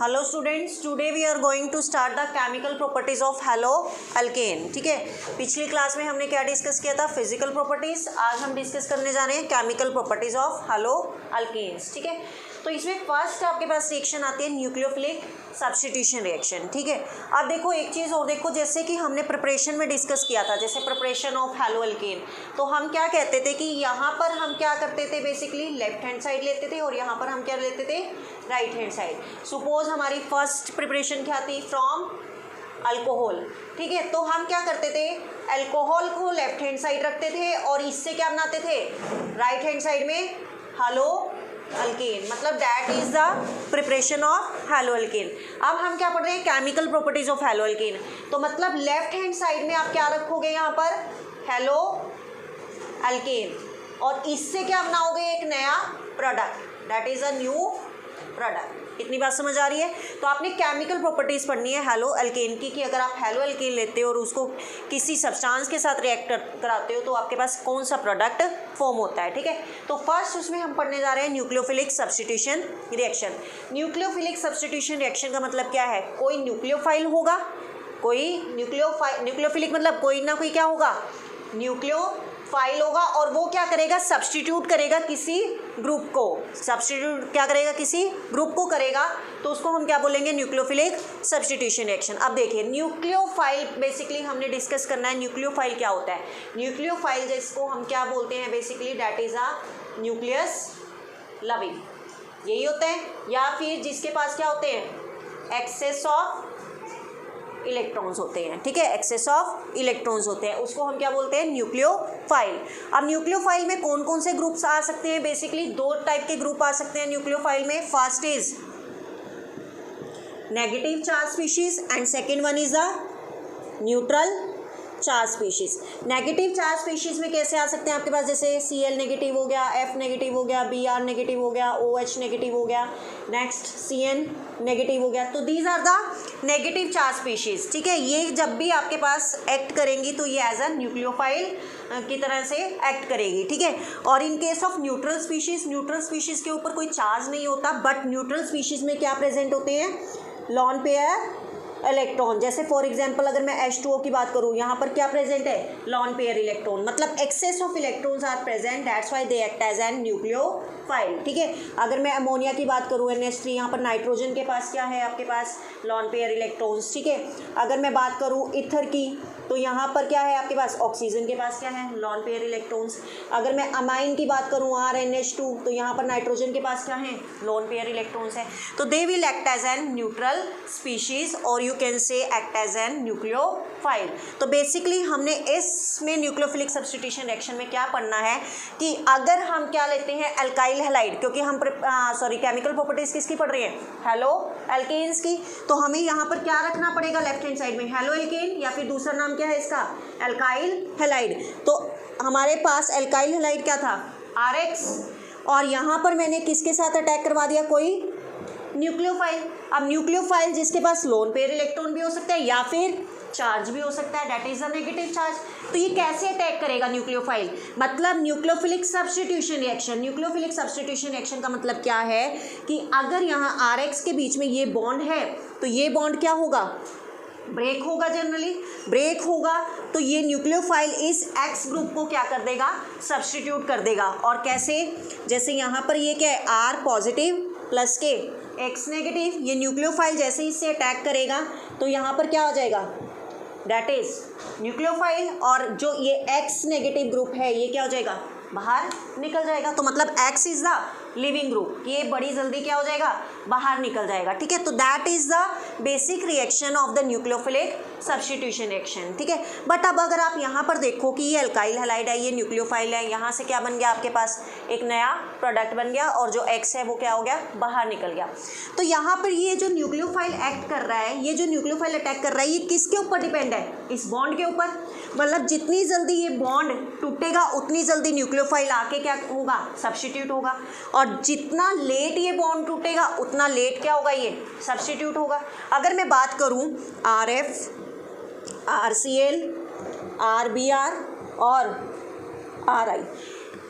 Hello students, today we are going to start the chemical properties of haloalkane. ठीक है, पिछली class में हमने क्या डिस्कस किया था? Physical properties. आज हम डिस्कस करने जा रहे हैं chemical properties of haloalkanes. ठीक है, तो इसमें फर्स्ट आपके पास रिएक्शन आती है न्यूक्लियोफिलिक सब्स्टिट्यूशन रिएक्शन। ठीक है, अब देखो एक चीज़ और देखो, जैसे कि हमने प्रिपरेशन में डिस्कस किया था, जैसे प्रिपरेशन ऑफ हेलो अल्केन, तो हम क्या कहते थे कि यहाँ पर हम क्या करते थे, बेसिकली लेफ्ट हैंड साइड लेते थे और यहाँ पर हम क्या लेते थे, राइट हैंड साइड। सपोज हमारी फर्स्ट प्रिपरेशन क्या थी, फ्रॉम अल्कोहल। ठीक है, तो हम क्या करते थे, अल्कोहल को लेफ्ट हैंड साइड रखते थे और इससे क्या बनाते थे, राइट हैंड साइड में हेलो अल्केन, मतलब that is the preparation of hello alkane. अब हम क्या पढ़ रहे हैं, chemical properties of hello alkane. तो मतलब लेफ्ट हैंड साइड में आप क्या रखोगे, यहाँ पर हेलो अल्केन, और इससे क्या बनाओगे, एक नया product, that is a new product. इतनी बात समझ आ रही है? तो आपने केमिकल प्रॉपर्टीज पढ़नी है हेलो अल्केन की, कि अगर आप हेलो अल्केन लेते हो और उसको किसी सब्सटेंस के साथ रिएक्ट कराते हो तो आपके पास कौन सा प्रोडक्ट फॉर्म होता है। ठीक है, तो फर्स्ट उसमें हम पढ़ने जा रहे हैं nucleophilic substitution reaction. Nucleophilic substitution reaction का मतलब क्या है, कोई न्यूक्लियोफाइल होगा, कोई न्यूक्लियोफिलिक मतलब कोई ना कोई क्या होगा, न्यूक्लियोफाइल होगा, और वो क्या करेगा, सब्स्टिट्यूट करेगा किसी ग्रुप को, सब्स्टिट्यूट क्या करेगा, किसी ग्रुप को करेगा, तो उसको हम क्या बोलेंगे, न्यूक्लियोफिलिक सब्स्टिट्यूशन रिएक्शन। अब देखिए न्यूक्लियोफाइल बेसिकली हमने डिस्कस करना है, न्यूक्लियोफाइल क्या होता है। न्यूक्लियोफाइल जिसको हम क्या बोलते हैं, basically that is a nucleus loving, यही होता है, या फिर जिसके पास क्या होते हैं, एक्सेस ऑफ इलेक्ट्रॉन्स होते हैं। ठीक है, एक्सेस ऑफ इलेक्ट्रॉन्स होते हैं, उसको हम क्या बोलते हैं, न्यूक्लियोफाइल। अब न्यूक्लियोफाइल में कौन कौन से ग्रुप्स आ सकते हैं, बेसिकली दो टाइप के ग्रुप आ सकते हैं न्यूक्लियोफाइल में। First is negative charge species and second one is a neutral charge species. Negative charge species में कैसे आ सकते हैं आपके पास, जैसे Cl नेगेटिव हो गया, F नेगेटिव हो गया, Br नेगेटिव हो गया, OH नेगेटिव हो गया, नेक्स्ट Cn नेगेटिव हो गया, तो these are the negative charge species. ठीक है, ये जब भी आपके पास एक्ट करेंगी तो ये एज अ न्यूक्लियोफाइल की तरह से एक्ट करेगी। ठीक है, और in case of neutral species, neutral species के ऊपर कोई चार्ज नहीं होता, बट न्यूट्रल स्पीशीज में क्या प्रेजेंट होते हैं, लॉन पेयर इलेक्ट्रॉन। जैसे फॉर एग्जांपल अगर मैं H2O की बात करूँ, यहाँ पर क्या प्रेजेंट है, लॉन पेयर इलेक्ट्रॉन, मतलब excess of electrons are present, that's why they act as an nucleophile. ठीक है, अगर मैं अमोनिया की बात करूँ NH3, यहाँ पर नाइट्रोजन के पास क्या है, आपके पास लॉन पेयर इलेक्ट्रॉन्स। ठीक है, अगर मैं बात करूँ ईथर की, तो यहाँ पर क्या है आपके पास, ऑक्सीजन के पास क्या है, लॉन पेयर इलेक्ट्रॉन्स। अगर मैं अमाइन की बात करूँ RNH2, तो यहाँ पर नाइट्रोजन के पास क्या है, लॉन पेयर इलेक्ट्रॉन्स है, तो they will act as an neutral species और you can say act as an nucleophile. तो बेसिकली हमने इसमें न्यूक्लियोफिलिक सब्स्टिट्यूशन रिएक्शन में क्या पढ़ना है, कि अगर हम क्या लेते हैं, अल्काइल हैलाइड, क्योंकि हम केमिकल प्रॉपर्टीज किसकी पढ़ रहे हैं, हेलो अल्केन्स की, तो हमें यहाँ पर क्या रखना पड़ेगा, लेफ्ट हैंड साइड में हेलो अल्केन, या फिर दूसरा नाम क्या है इसका, अल्काइल हैलाइड। तो हमारे पास अल्काइल हैलाइड क्या था, RX, और यहाँ पर मैंने किसके साथ अटैक करवा दिया, कोई न्यूक्लियोफाइल। अब न्यूक्लियोफाइल जिसके पास लोन पेयर इलेक्ट्रॉन भी हो सकता है या फिर चार्ज भी हो सकता है, that is a negative charge. तो ये कैसे अटैक करेगा न्यूक्लियोफाइल, मतलब nucleophilic substitution reaction. Nucleophilic substitution reaction का मतलब क्या है, कि अगर यहाँ RX के बीच में ये बॉन्ड है, तो ये बॉन्ड क्या होगा, ब्रेक होगा, जनरली ब्रेक होगा, तो ये न्यूक्लियोफाइल इस X ग्रुप को क्या कर देगा, सब्स्टिट्यूट कर देगा। और कैसे, जैसे यहाँ पर ये क्या है, R पॉजिटिव प्लस के X नेगेटिव, ये न्यूक्लियोफाइल जैसे ही इससे अटैक करेगा तो यहाँ पर क्या हो जाएगा, दैट इज न्यूक्लियोफाइल, और जो ये X नेगेटिव ग्रुप है ये क्या हो जाएगा, बाहर निकल जाएगा। तो मतलब X is the leaving group, ये बड़ी जल्दी क्या हो जाएगा, बाहर निकल जाएगा। ठीक है, तो that is the basic reaction of the nucleophilic substitution reaction. ठीक है, बट अब अगर आप यहाँ पर देखो कि ये अल्काइल हैलाइड है, ये न्यूक्लियोफाइल है, यहाँ से क्या बन गया आपके पास, एक नया प्रोडक्ट बन गया, और जो X है वो क्या हो गया, बाहर निकल गया। तो यहाँ पर ये जो न्यूक्लियोफाइल एक्ट कर रहा है, ये जो न्यूक्लियोफाइल अटैक कर रहा है, ये किसके ऊपर डिपेंड है, इस बॉन्ड के ऊपर। मतलब जितनी जल्दी ये बॉन्ड टूटेगा उतनी जल्दी न्यूक्लियोफाइल आके क्या होगा, सब्स्टिट्यूट होगा, और जितना लेट ये बॉन्ड टूटेगा उतना लेट क्या होगा, ये सब्स्टिट्यूट होगा। अगर मैं बात करूं RF, RCl, RBr और RI,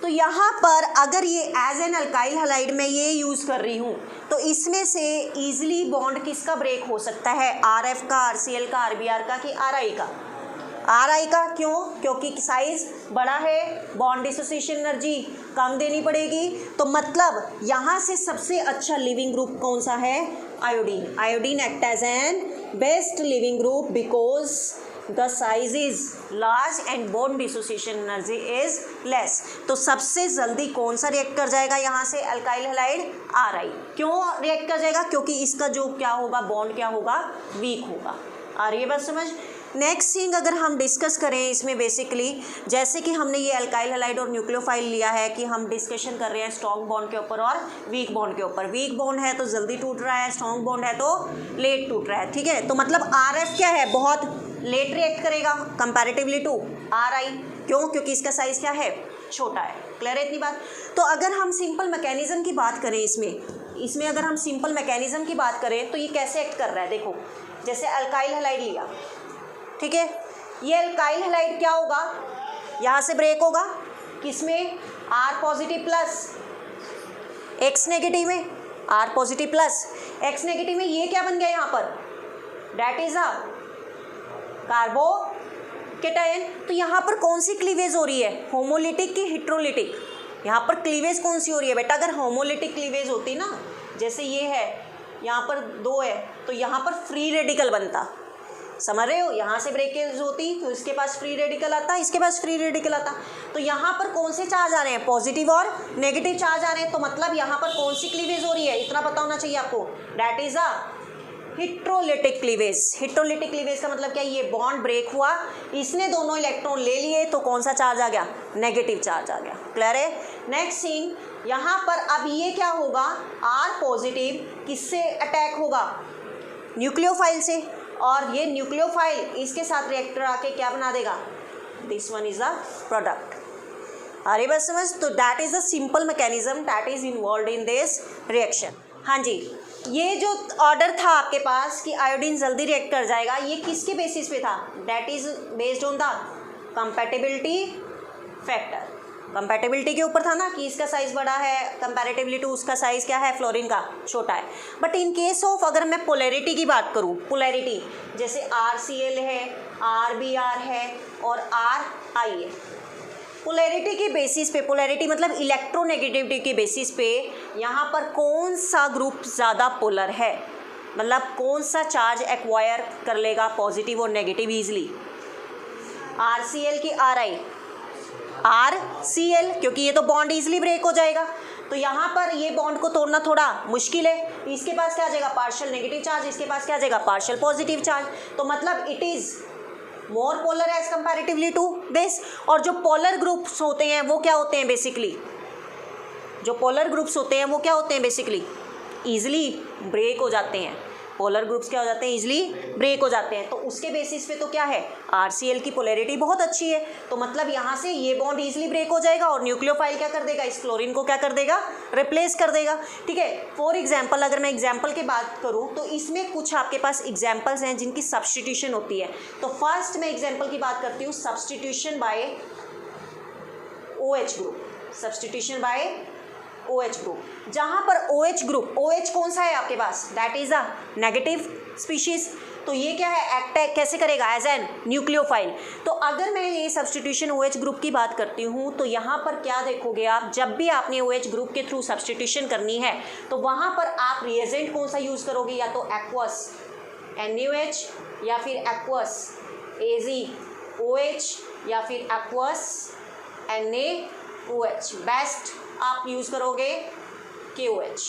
तो यहाँ पर अगर ये एज एन अल्काइल हैलाइड में ये यूज़ कर रही हूँ तो इसमें से ईजिली बॉन्ड किसका ब्रेक हो सकता है, RF का, RCl का, RBr का कि RI का? RI का। क्यों? क्योंकि साइज बड़ा है, बॉन्ड डिसोसिएशन एनर्जी कम देनी पड़ेगी। तो मतलब यहाँ से सबसे अच्छा लिविंग ग्रुप कौन सा है? Iodine. Iodine act as an best leaving group because the size is large and bond dissociation energy is less. तो सबसे जल्दी कौन सा रिएक्ट कर जाएगा यहाँ से? Alkyl halide RI। क्यों रिएक्ट कर जाएगा? क्योंकि इसका जो क्या होगा, बॉन्ड क्या होगा, वीक होगा। आ रही है बात समझ? नेक्स्ट थिंग अगर हम डिस्कस करें इसमें बेसिकली, जैसे कि हमने ये अल्काइल हैलाइड और न्यूक्लियोफाइल लिया है कि हम डिस्कशन कर रहे हैं स्ट्रॉन्ग बॉन्ड के ऊपर और वीक बॉन्ड के ऊपर। वीक बॉन्ड है तो जल्दी टूट रहा है, स्ट्रॉन्ग बॉन्ड है तो लेट टूट रहा है, ठीक है। तो मतलब RF क्या है, बहुत लेट रिएक्ट करेगा कंपैरेटिवली टू RI। क्यों? क्योंकि इसका साइज क्या है, छोटा है। क्लियर है इतनी बात? तो अगर हम सिंपल मैकेनिज्म की बात करें इसमें अगर हम सिंपल मैकेनिज्म की बात करें तो ये कैसे एक्ट कर रहा है, देखो जैसे अल्काइल हैलाइड लिया, ठीक है, ये अल्काइल हैलाइड क्या होगा, यहाँ से ब्रेक होगा किसमें, R positive plus X negative में, R positive plus X negative में। ये क्या बन गया यहाँ पर, डैट इज अ कार्बोकेटायन। तो यहाँ पर कौन सी क्लीवेज हो रही है, होमोलिटिक की हेट्रोलिटिक? यहाँ पर क्लीवेज कौन सी हो रही है बेटा? अगर होमोलिटिक क्लीवेज होती ना, जैसे ये है, यहाँ पर 2 है तो यहाँ पर फ्री रेडिकल बनता, समझ रहे हो? यहाँ से ब्रेकेज होती तो इसके पास फ्री रेडिकल आता, इसके पास फ्री रेडिकल आता। तो यहाँ पर कौन से चार्ज आ रहे हैं, पॉजिटिव और नेगेटिव चार्ज आ रहे हैं। तो मतलब यहाँ पर कौन सी क्लीवेज हो रही है, इतना पता होना चाहिए आपको, that is a heterolytic cleavage. Heterolytic cleavage का मतलब क्या है, ये बॉन्ड ब्रेक हुआ, इसने दोनों इलेक्ट्रॉन ले लिए तो कौन सा चार्ज आ गया, नेगेटिव चार्ज आ गया। क्लियर है? नेक्स्ट थिंग, यहाँ पर अब ये क्या होगा, R पॉजिटिव किससे अटैक होगा, न्यूक्लियोफाइल से, और ये न्यूक्लियोफाइल इसके साथ रिएक्टर आके क्या बना देगा, this one is a product. अरे बस समझ? तो that is a simple mechanism that is involve in this reaction. हाँ जी, ये जो ऑर्डर था आपके पास कि आयोडीन जल्दी रिएक्ट कर जाएगा, ये किसके बेसिस पे था, that is based on the compatibility factor. Compatibility के ऊपर था ना कि इसका साइज बड़ा है कंपैरेटिवली टू उसका साइज क्या है, फ्लोरीन का छोटा है। बट इन केस ऑफ अगर मैं पोलैरिटी की बात करूँ, पोलैरिटी जैसे RCl है, RBr है और RI है, पोलैरिटी के बेसिस पे, पोलैरिटी मतलब इलेक्ट्रोनेगेटिविटी के बेसिस पे यहाँ पर कौन सा ग्रुप ज़्यादा पोलर है, मतलब कौन सा चार्ज एक्वायर कर लेगा पॉजिटिव और नेगेटिव ईजिली, RCl की RI, RCl, क्योंकि ये तो बॉन्ड इजीली ब्रेक हो जाएगा। तो यहाँ पर ये बॉन्ड को तोड़ना थोड़ा मुश्किल है, इसके पास क्या आ जाएगा, पार्शियल नेगेटिव चार्ज, इसके पास क्या आ जाएगा, पार्शियल पॉजिटिव चार्ज। तो मतलब it is more polar as comparatively to this. और जो पोलर ग्रुप्स होते हैं वो क्या होते हैं बेसिकली, जो पोलर ग्रुप्स होते हैं वो क्या होते हैं बेसिकली, ईजिली ब्रेक हो जाते हैं। पोलर ग्रुप्स क्या हो जाते हैं, इजीली ब्रेक हो जाते हैं। तो उसके बेसिस पे तो क्या है, RCl की पोलैरिटी बहुत अच्छी है, तो मतलब यहाँ से ये बॉन्ड इजीली ब्रेक हो जाएगा और न्यूक्लियोफाइल क्या कर देगा, इस क्लोरीन को क्या कर देगा, रिप्लेस कर देगा। ठीक है, फॉर एग्जाम्पल अगर मैं एग्जाम्पल की बात करूँ तो इसमें कुछ आपके पास एग्जाम्पल्स हैं जिनकी सब्सटीट्यूशन होती है। तो फर्स्ट मैं एग्जाम्पल की बात करती हूँ, substitution by OH group, substitution by OH group, जहाँ पर OH ग्रुप, OH कौन सा है आपके पास, that is a negative species. तो ये क्या है, एक्ट कैसे करेगा, एज एन न्यूक्लियोफाइल। तो अगर मैं ये सब्सटीट्यूशन OH ग्रुप की बात करती हूँ तो यहाँ पर क्या देखोगे आप, जब भी आपने OH ग्रुप के थ्रू सब्सटीट्यूशन करनी है तो वहाँ पर आप रिएजेंट कौन सा यूज़ करोगे, या तो एक्वस NaOH या फिर एक्वस AgOH या फिर एक्वस NaOH, बेस्ट आप यूज़ करोगे KOH।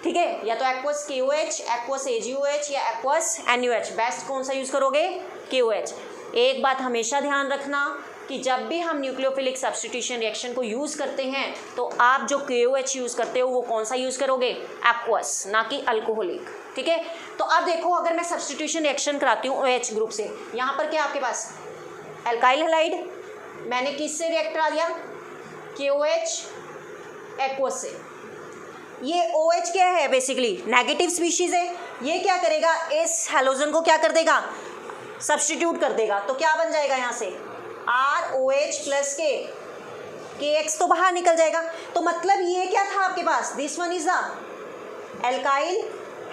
ठीक है, या तो एक्वस KOH, एक्वस AgOH या एक्वस NaOH, बेस्ट कौन सा यूज़ करोगे, KOH। एक बात हमेशा ध्यान रखना कि जब भी हम न्यूक्लियोफिलिक सब्सटीट्यूशन रिएक्शन को यूज़ करते हैं तो आप जो KOH यूज़ करते हो वो कौन सा यूज़ करोगे, एक्वस, ना कि अल्कोहलिक। ठीक है, तो अब देखो अगर मैं सब्सटीट्यूशन रिएक्शन कराती हूँ OH ग्रुप से, यहाँ पर क्या आपके पास एल्काइल हैलाइड, मैंने किससे रिएक्ट करा दिया, KOH एक्वस से। ये OH क्या है बेसिकली, नेगेटिव स्पीशीज है, ये क्या करेगा, इस हैलोजन को क्या कर देगा, सब्सटीट्यूट कर देगा। तो क्या बन जाएगा यहाँ से ROH प्लस KX तो बाहर निकल जाएगा। तो मतलब ये क्या था आपके पास, this one is the alkyl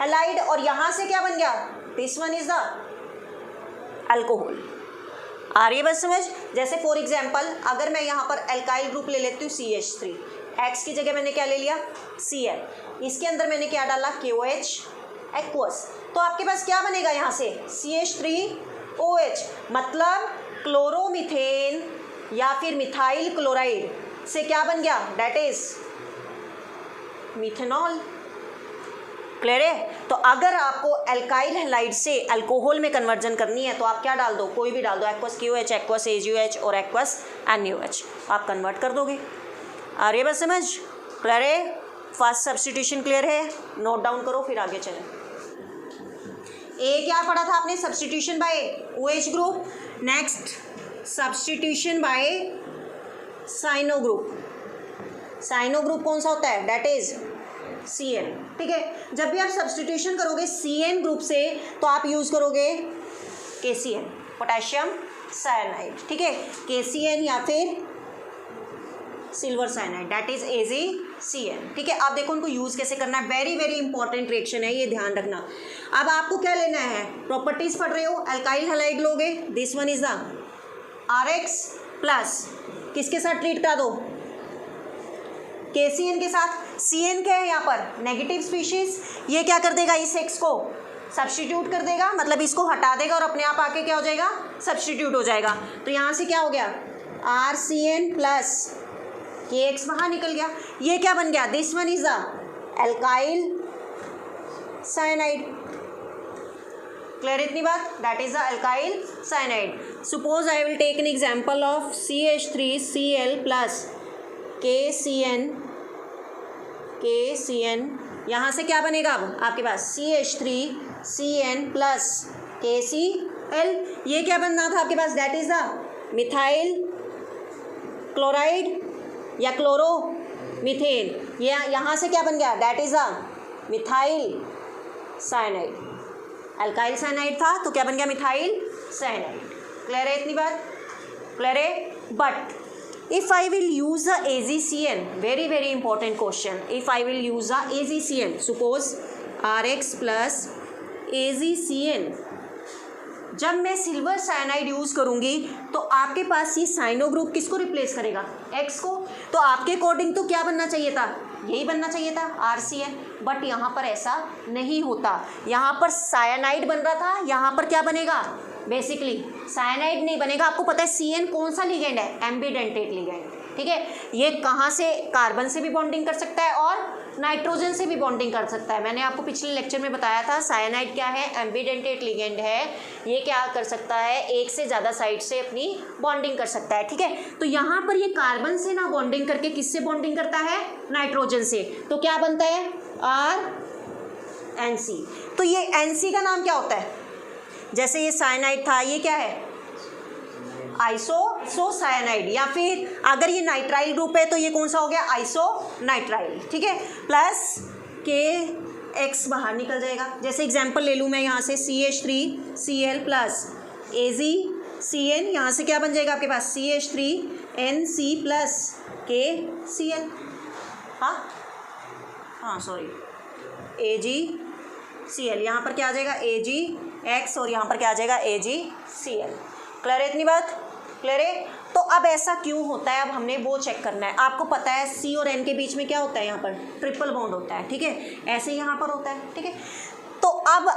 halide, और यहां से क्या बन गया, this one is the alcohol. आ रही है बस समझ। जैसे फॉर एग्जाम्पल अगर मैं यहाँ पर एल्काइल ग्रुप ले लेती हूँ CH3, X की जगह मैंने क्या ले लिया Cl, इसके अंदर मैंने क्या डाला KOH एक्वस, तो आपके पास क्या बनेगा यहाँ से CH3OH, मतलब क्लोरोमीथेन या फिर मिथाइल क्लोराइड से क्या बन गया, डेट इज मिथेनॉल। क्लियर है। तो अगर आपको एल्काइल हैलाइड से अल्कोहल में कन्वर्जन करनी है तो आप क्या डाल दो, कोई भी डाल दो, एक्वस KOH, एक्वस AgOH और एक्वस NaOH, आप कन्वर्ट कर दोगे। आ रही है बस समझ। क्लियर है। फर्स्ट सब्स्टिट्यूशन क्लियर है, नोट डाउन करो फिर आगे चलें। ए क्या पढ़ा था आपने, substitution by OH group. Next substitution by cyano group. Cyano group कौन सा होता है, डेट इज Cn। ठीक है, जब भी आप सब्स्टिट्यूशन करोगे Cn ग्रुप से तो आप यूज करोगे KCN, पोटेशियम साइनाइड। ठीक है, KCN या फिर silver cyanide, that is AgCN। ठीक है, आप देखो उनको यूज कैसे करना है, वेरी वेरी इंपॉर्टेंट रिएक्शन है ये, ध्यान रखना। अब आपको क्या लेना है, प्रॉपर्टीज पढ़ रहे हो, एल्काइल हैलाइड लोगे, this one is the RX plus किसके साथ ट्रीट करा दो, KCN के साथ। Cn क्या है यहाँ पर, नेगेटिव स्पीशीज, ये क्या कर देगा, इस X को सब्स्टिट्यूट कर देगा, मतलब इसको हटा देगा और अपने आप आके क्या हो जाएगा, सब्स्टिट्यूट हो जाएगा। तो यहाँ से क्या हो गया, RCN प्लस KX बाहर निकल गया, ये क्या बन गया, this one is the alkyl cyanide. Clear इतनी बात, that is the alkyl cyanide. Suppose I will take an example of CH3Cl plus KCN, यहाँ से क्या बनेगा अब आपके पास CH3CN प्लस KCl, ये क्या बनना था आपके पास, that is the methyl chloride या क्लोरोमीथेन, ये यहाँ से क्या बन गया, that is the methyl cyanide. Alkyl cyanide था तो क्या बन गया, मिथाइल साइनाइड। क्लियर है इतनी बात, क्लियर है। But if I will use the AgCN, very very important question, if I will use the AgCN, suppose RX plus AgCN, जब मैं सिल्वर साइनाइड यूज करूंगी तो आपके पास ये साइनो ग्रुप किसको रिप्लेस करेगा, X को, तो आपके अकॉर्डिंग तो क्या बनना चाहिए था, यही बनना चाहिए था RCN, बट यहाँ पर ऐसा नहीं होता, यहाँ पर साइनाइड बन रहा था, यहाँ पर क्या बनेगा, बेसिकली साइनाइड नहीं बनेगा। आपको पता है CN कौन सा लिगेंड है, एम्बीडेंटेट लिगेंड। ठीक है, ये कहाँ से, कार्बन से भी बॉन्डिंग कर सकता है और नाइट्रोजन से भी बॉन्डिंग कर सकता है। मैंने आपको पिछले लेक्चर में बताया था, साइनाइड क्या है, एम्बीडेंटेट लिगेंड है, ये क्या कर सकता है, एक से ज़्यादा साइड से अपनी बॉन्डिंग कर सकता है। ठीक है, तो यहाँ पर ये कार्बन से ना बॉन्डिंग करके किससे बॉन्डिंग करता है, नाइट्रोजन से, तो क्या बनता है RNC। तो ये NC का नाम क्या होता है, जैसे ये साइनाइड था, ये क्या है आइसोसाइनाइड, या फिर अगर ये नाइट्राइल ग्रुप है तो ये कौन सा हो गया, आइसोनाइट्राइल। ठीक है, प्लस KX बाहर निकल जाएगा। जैसे एग्जांपल ले लूँ मैं यहाँ से CH3Cl प्लस AgCN, यहाँ से क्या बन जाएगा आपके पास CH3NC प्लस KCl, हाँ सॉरी AgCl, यहाँ पर क्या आ जाएगा AgX और यहाँ पर क्या आ जाएगा AgCl। क्लियर है इतनी बात, क्लियर है। तो अब ऐसा क्यों होता है, अब हमने वो चेक करना है। आपको पता है C और N के बीच में क्या होता है, यहाँ पर ट्रिपल बॉन्ड होता है। ठीक है, ऐसे यहाँ पर होता है। ठीक है, तो अब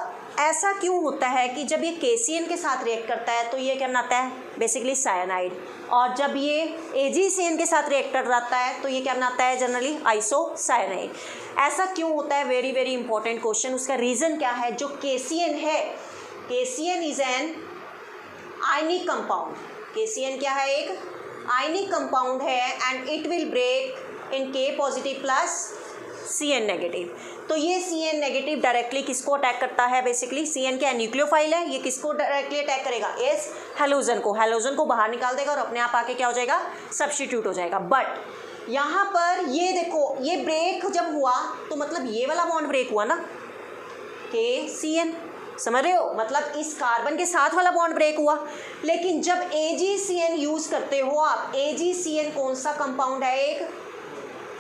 ऐसा क्यों होता है कि जब ये KCN के साथ रिएक्ट करता है तो ये क्या बनाता है, बेसिकली साइनाइड, और जब ये AgCN के साथ रिएक्ट करता है तो ये क्या बनाता है, जनरली आइसोसाइनाइड। ऐसा क्यों होता है, वेरी वेरी इंपॉर्टेंट क्वेश्चन। उसका रीज़न क्या है, जो KCN है, KCN is an ionic compound. KCN क्या है, एक आयनिक कंपाउंड है, and it will break in K positive plus CN negative. तो ये CN नेगेटिव डायरेक्टली किसको अटैक करता है, बेसिकली CN क्या न्यूक्लियोफाइल है, ये किसको डायरेक्टली अटैक करेगा, इस हैलोजन को बाहर निकाल देगा और अपने आप आके क्या हो जाएगा, सब्स्टिट्यूट हो जाएगा। बट यहाँ पर ये देखो, ये ब्रेक जब हुआ तो मतलब ये वाला बॉन्ड ब्रेक हुआ ना, KCN, समझ रहे हो, मतलब इस कार्बन के साथ वाला बॉन्ड ब्रेक हुआ। लेकिन जब AgCN यूज करते हो आप, AgCN कौन सा कंपाउंड है, एक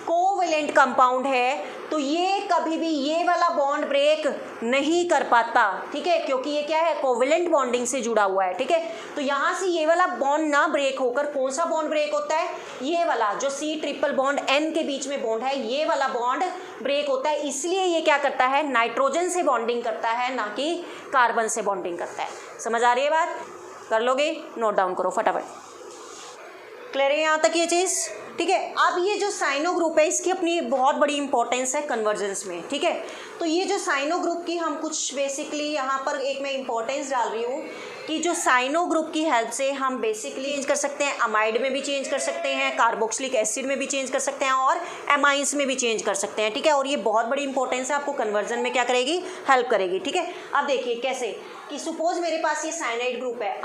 कोवेलेंट कंपाउंड है, तो ये कभी भी ये वाला बॉन्ड ब्रेक नहीं कर पाता, ठीक है, क्योंकि ये क्या है, कोवेलेंट बॉन्डिंग से जुड़ा हुआ है, ठीक है। तो यहाँ से ये वाला बॉन्ड ना ब्रेक होकर कौन सा बॉन्ड ब्रेक होता है, ये वाला जो C ट्रिपल बॉन्ड N के बीच में बॉन्ड है, ये वाला बॉन्ड ब्रेक होता है। इसलिए ये क्या करता है, नाइट्रोजन से बॉन्डिंग करता है, ना कि कार्बन से बॉन्डिंग करता है। समझ आ रही है बात, कर लोगे, नोट डाउन करो फटाफट। क्लियर है यहाँ तक ये चीज़, ठीक है। अब ये जो साइनो ग्रुप है, इसकी अपनी बहुत बड़ी इंपॉर्टेंस है कन्वर्जेंस में, ठीक है। तो ये जो साइनो ग्रुप की हम कुछ बेसिकली यहाँ पर एक मैं इंपॉर्टेंस डाल रही हूँ कि जो साइनो ग्रुप की हेल्प से हम बेसिकली चेंज कर सकते हैं, अमाइड में भी चेंज कर सकते हैं, कार्बोक्सिलिक एसिड में भी चेंज कर सकते हैं और एमाइंस में भी चेंज कर सकते हैं, ठीक है। और ये बहुत बड़ी इंपॉर्टेंस है, आपको कन्वर्जन में क्या करेगी, हेल्प करेगी, ठीक है। अब देखिए कैसे कि सपोज मेरे पास ये साइनाइड ग्रुप है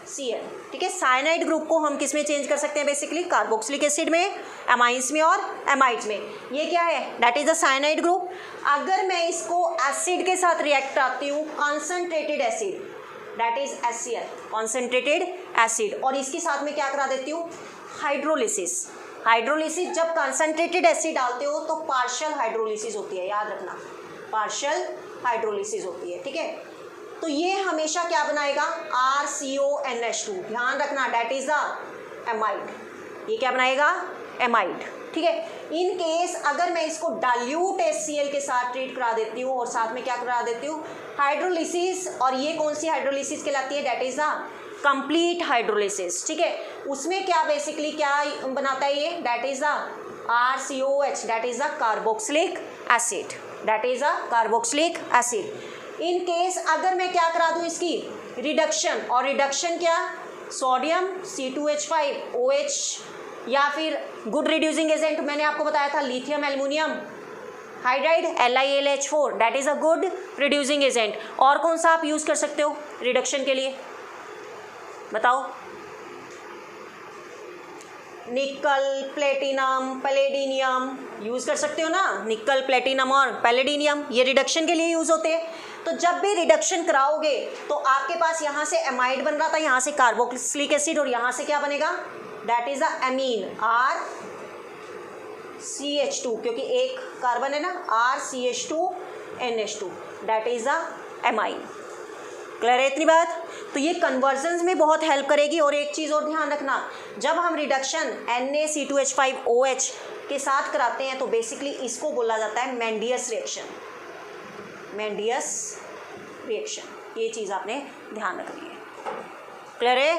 RCl, ठीक है। साइनाइड ग्रुप को हम किस में चेंज कर सकते हैं, बेसिकली कार्बोक्सिलिक एसिड में, एमाइंस में और एमाइड्स में। ये क्या है, that is the cyanide group. अगर मैं इसको एसिड के साथ रिएक्ट कराती हूँ, concentrated acid, that is HCl, concentrated acid, और इसके साथ में क्या करा देती हूँ, हाइड्रोलिसिस। हाइड्रोलिसिस जब कॉन्सेंट्रेटेड एसिड डालते हो तो पार्शियल हाइड्रोलिसिस होती है, याद रखना, पार्शियल हाइड्रोलिसिस होती है, ठीक है। तो ये हमेशा क्या बनाएगा, RCONH2, ध्यान रखना, दैट इज द एमाइड। ये क्या बनाएगा, एमाइड, ठीक है। इन केस अगर मैं इसको डाइल्यूट HCl के साथ ट्रीट करा देती हूँ और साथ में क्या करा देती हूँ, हाइड्रोलिसिस, और ये कौन सी हाइड्रोलिसिस कहलाती है, that is the complete hydrolysis, ठीक है। उसमें क्या बेसिकली क्या बनाता है ये, that is the RCOH, that is the carboxylic acid, that is the carboxylic acid. In case अगर मैं क्या करा दूं, इसकी रिडक्शन, और रिडक्शन क्या, सोडियम C2H5OH, या फिर गुड रिड्यूसिंग एजेंट मैंने आपको बताया था, lithium aluminium hydride LiAlH4, that is a good reducing agent. और कौन सा आप यूज कर सकते हो रिडक्शन के लिए, बताओ, निकल, प्लेटिनम, पैलेडिनियम यूज़ कर सकते हो ना, निकल, प्लेटिनम और पैलेडिनियम, ये रिडक्शन के लिए यूज़ होते हैं। तो जब भी रिडक्शन कराओगे तो आपके पास यहाँ से एमाइड बन रहा था, यहाँ से कार्बोक्सिलिक एसिड, और यहाँ से क्या बनेगा, that is a amine, RCH2, क्योंकि एक कार्बन है ना, RCH2NH2, that is a amine. Clear है इतनी बात। तो ये कन्वर्जन्स में बहुत हेल्प करेगी। और एक चीज़ और ध्यान रखना, जब हम रिडक्शन NaC2H5OH के साथ कराते हैं तो बेसिकली इसको बोला जाता है मेंडियस रिएक्शन, मेंडियस रिएक्शन, ये चीज़ आपने ध्यान रखनी है। क्लियर है,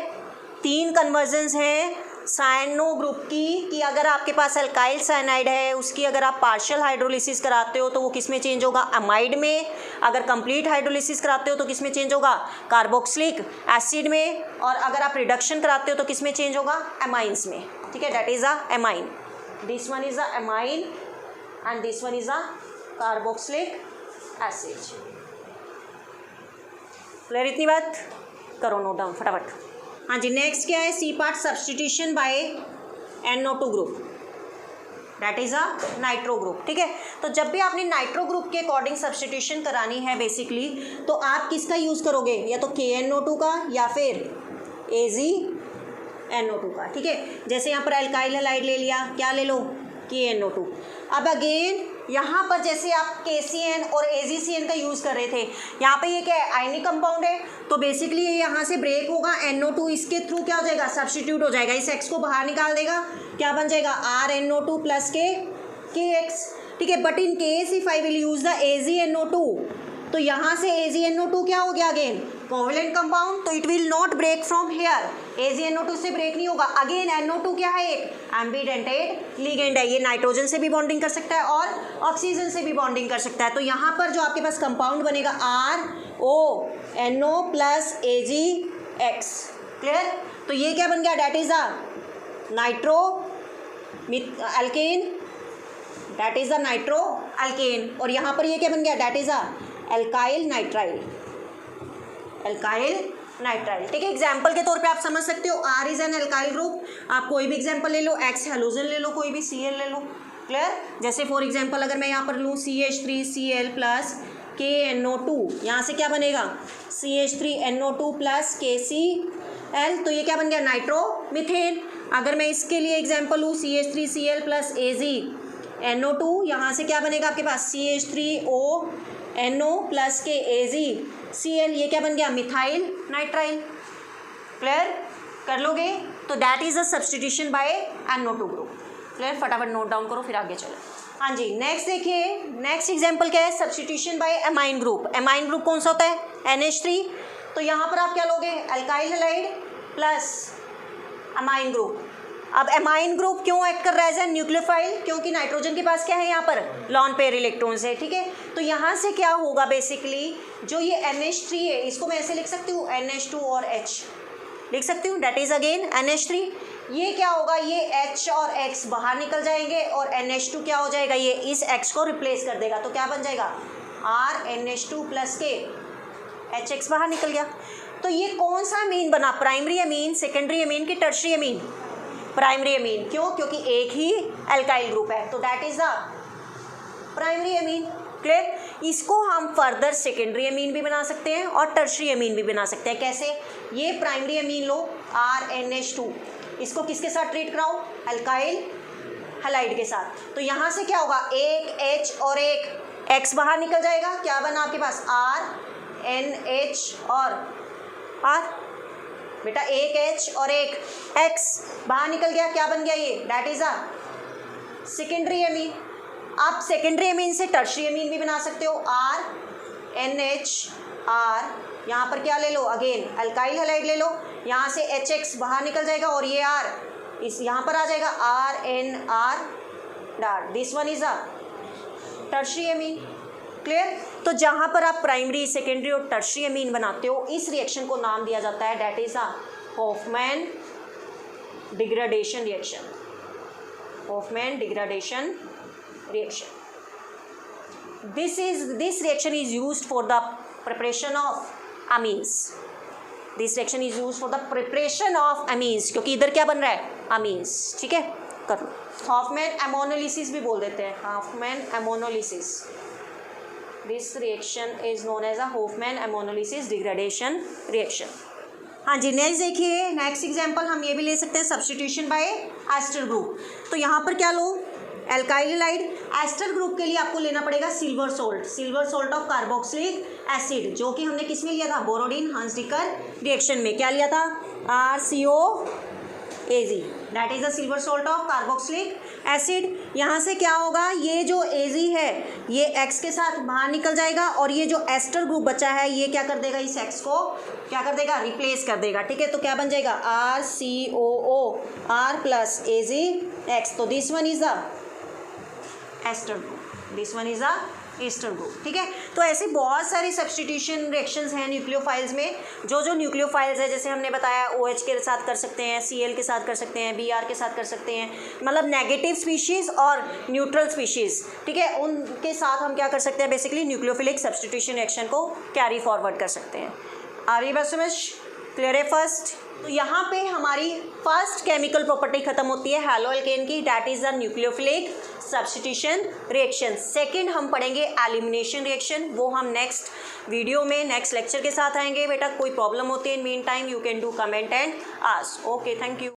3 कन्वर्जन्स हैं साइनो ग्रुप की, कि अगर आपके पास अल्काइल साइनाइड है, उसकी अगर आप पार्शियल हाइड्रोलिसिस कराते हो तो वो किस में चेंज होगा, अमाइड में। अगर कंप्लीट हाइड्रोलिसिस कराते हो तो किस में चेंज होगा, कार्बोक्सिलिक एसिड में। और अगर आप रिडक्शन कराते हो तो किस में चेंज होगा, एमाइंस में, ठीक है, that is a amine. This one is a amine and this one is a carboxylic acid. Clear इतनी बात, करो नोट डाउन फटाफट। हाँ जी, नेक्स्ट क्या है, C part substitution by NO2 group, that is a nitro group, ठीक है। तो जब भी आपने नाइट्रो ग्रुप के अकॉर्डिंग सब्सटीट्यूशन करानी है बेसिकली, तो आप किसका यूज़ करोगे, या तो KNO2 का या फिर AgNO2 का, ठीक है। जैसे यहाँ पर अल्काइल हैलाइड ले लिया, क्या ले लो, KNO2। अब अगेन यहाँ पर जैसे आप KCN और AgCN का यूज़ कर रहे थे, यहाँ पे ये क्या है, आयनिक कंपाउंड है, तो बेसिकली ये यहाँ से ब्रेक होगा, NO2 इसके थ्रू क्या हो जाएगा, सब्स्टिट्यूट हो जाएगा, इस X को बाहर निकाल देगा, क्या बन जाएगा, RNO2 प्लस KX, ठीक है। But in case if I will use the AgNO2, तो यहाँ से AgNO2 क्या हो गया, अगेन कोवेलेंट कंपाउंड, तो it will not break from here, AgNO2 से ब्रेक नहीं होगा। अगेन NO2 क्या है, एक एम्बीडेंटेड लिगेंड है, ये नाइट्रोजन से भी बॉन्डिंग कर सकता है और ऑक्सीजन से भी बॉन्डिंग कर सकता है। तो यहाँ पर जो आपके पास कंपाउंड बनेगा RONO प्लस AgX, क्लियर। तो ये क्या बन गया, that is a nitro alkane, that is a nitro alkane. और यहाँ पर ये क्या बन गया, that is a alkyl nitrile, alkyl nitrile, ठीक है। एग्जाम्पल के तौर पे आप समझ सकते हो, R is an alkyl group, आप कोई भी एग्जाम्पल ले लो, X हेलोजन ले लो, कोई भी Cl ले लो, क्लियर। जैसे फॉर एग्जाम्पल अगर मैं यहाँ पर लूँ CH3Cl प्लस KNO2, यहाँ से क्या बनेगा CH3NO2 प्लस KCl, तो ये क्या बन गया नाइट्रोमीथेन। अगर मैं इसके लिए एग्जाम्पल लूँ CH3Cl प्लस AgNO2, यहाँ से क्या बनेगा आपके पास CH3ONO प्लस के AgCl, ये क्या बन गया मिथाइल नाइट्राइल। क्लियर कर लोगे, तो that is a substitution by NO2 group. Clear, फटाफट नोट डाउन करो फिर आगे चलो। हाँ जी, नेक्स्ट देखिए, नेक्स्ट एग्जांपल क्या है, substitution by amine group. Amine group कौन सा होता है NH3, तो यहाँ पर आप क्या लोगे alkyl halide plus amine group. अब एमाइन ग्रुप क्यों एक्ट कर रहा है एज ए न्यूक्लियोफाइल, क्योंकि नाइट्रोजन के पास क्या है यहाँ पर लॉन पेयर इलेक्ट्रॉन्स है। ठीक है, तो यहाँ से क्या होगा बेसिकली, जो ये NH3 है इसको मैं ऐसे लिख सकती हूँ NH2 और H लिख सकती हूँ, डेट इज अगेन NH3। ये क्या होगा, ये H और X बाहर निकल जाएंगे और NH2 क्या हो जाएगा, ये इस X को रिप्लेस कर देगा, तो क्या बन जाएगा RNH2 प्लस के HX बाहर निकल गया। तो ये कौन सा अमीन बना, प्राइमरी अमीन, सेकेंडरी अमीन की टर्शरी अमीन, प्राइमरी अमीन। क्यों, क्योंकि एक ही अल्काइल ग्रुप है, तो that is the primary amine. Clear, इसको हम फर्दर सेकेंडरी अमीन भी बना सकते हैं और टर्शरी अमीन भी बना सकते हैं। कैसे, ये प्राइमरी अमीन लो RNH2, इसको किसके साथ ट्रीट कराओ अल्काइल हैलाइड के साथ, तो यहाँ से क्या होगा एक H और एक X बाहर निकल जाएगा, क्या बना आपके पास RNH और R, बेटा एक H और एक X बाहर निकल गया, क्या बन गया ये, that is a secondary amine. आप सेकेंडरी अमीन से टर्शरी अमीन भी बना सकते हो, RNHR, यहाँ पर क्या ले लो अगेन अल्काइल हैलाइड ले लो, यहाँ से HX बाहर निकल जाएगा और ये R इस यहाँ पर आ जाएगा RNR डार, this one is a tertiary amine. Clear, तो जहाँ पर आप प्राइमरी सेकेंडरी और टर्शरी अमीन बनाते हो इस रिएक्शन को नाम दिया जाता है that is a Hofmann degradation reaction, Hofmann degradation reaction. This reaction is used for the preparation of amines. This reaction is used for the preparation of amines, क्योंकि इधर क्या बन रहा है amines। ठीक है, कर लो। हॉफमैन एमोनोलिसिस भी बोल देते हैं, Hoffmann एमोनोलिसिस। This reaction is known as a Hofmann ammonolysis degradation reaction. हाँ जी, नेक्स्ट देखिए, नेक्स्ट एग्जाम्पल हम ये भी ले सकते हैं सब्सटीट्यूशन बाय एस्टर ग्रुप। तो यहाँ पर क्या लो एल्काइल हैलाइड, एस्टर ग्रुप के लिए आपको लेना पड़ेगा silver salt of carboxylic acid, जो कि हमने किस में लिया था बोरोडीन हांस-डिकर रिएक्शन में, क्या लिया था RCOAG, that is the silver salt of carboxylic acid. यहाँ से क्या होगा, ये जो Ag है ये X के साथ बाहर निकल जाएगा और ये जो एस्टर ग्रुप बचा है ये क्या कर देगा, इस X को क्या कर देगा रिप्लेस कर देगा। ठीक है, तो क्या बन जाएगा RCOOR प्लस AgX, तो this one is the ester group, this one is a ester group. ठीक है, तो ऐसे बहुत सारी सब्सटीट्यूशन रिएक्शंस हैं न्यूक्लियोफाइल्स में। जो न्यूक्लियोफाइल्स है जैसे हमने बताया OH के साथ कर सकते हैं, Cl के साथ कर सकते हैं, Br के साथ कर सकते हैं, मतलब नेगेटिव स्पीशीज़ और न्यूट्रल स्पीशीज़। ठीक है, उनके साथ हम क्या कर सकते हैं बेसिकली न्यूक्लियोफिलिक सब्सटीट्यूशन रिएक्शन को कैरी फॉरवर्ड कर सकते हैं। आ रही बात समझ, क्लियर है फर्स्ट। तो यहाँ पे हमारी फर्स्ट केमिकल प्रॉपर्टी खत्म होती है हैलो एल्केन की, that is the nucleophilic substitution reaction. Second हम पढ़ेंगे एलिमिनेशन रिएक्शन, वो हम नेक्स्ट वीडियो में नेक्स्ट लेक्चर के साथ आएंगे। बेटा कोई प्रॉब्लम होती है in mean time you can do comment and ask. Okay, thank you.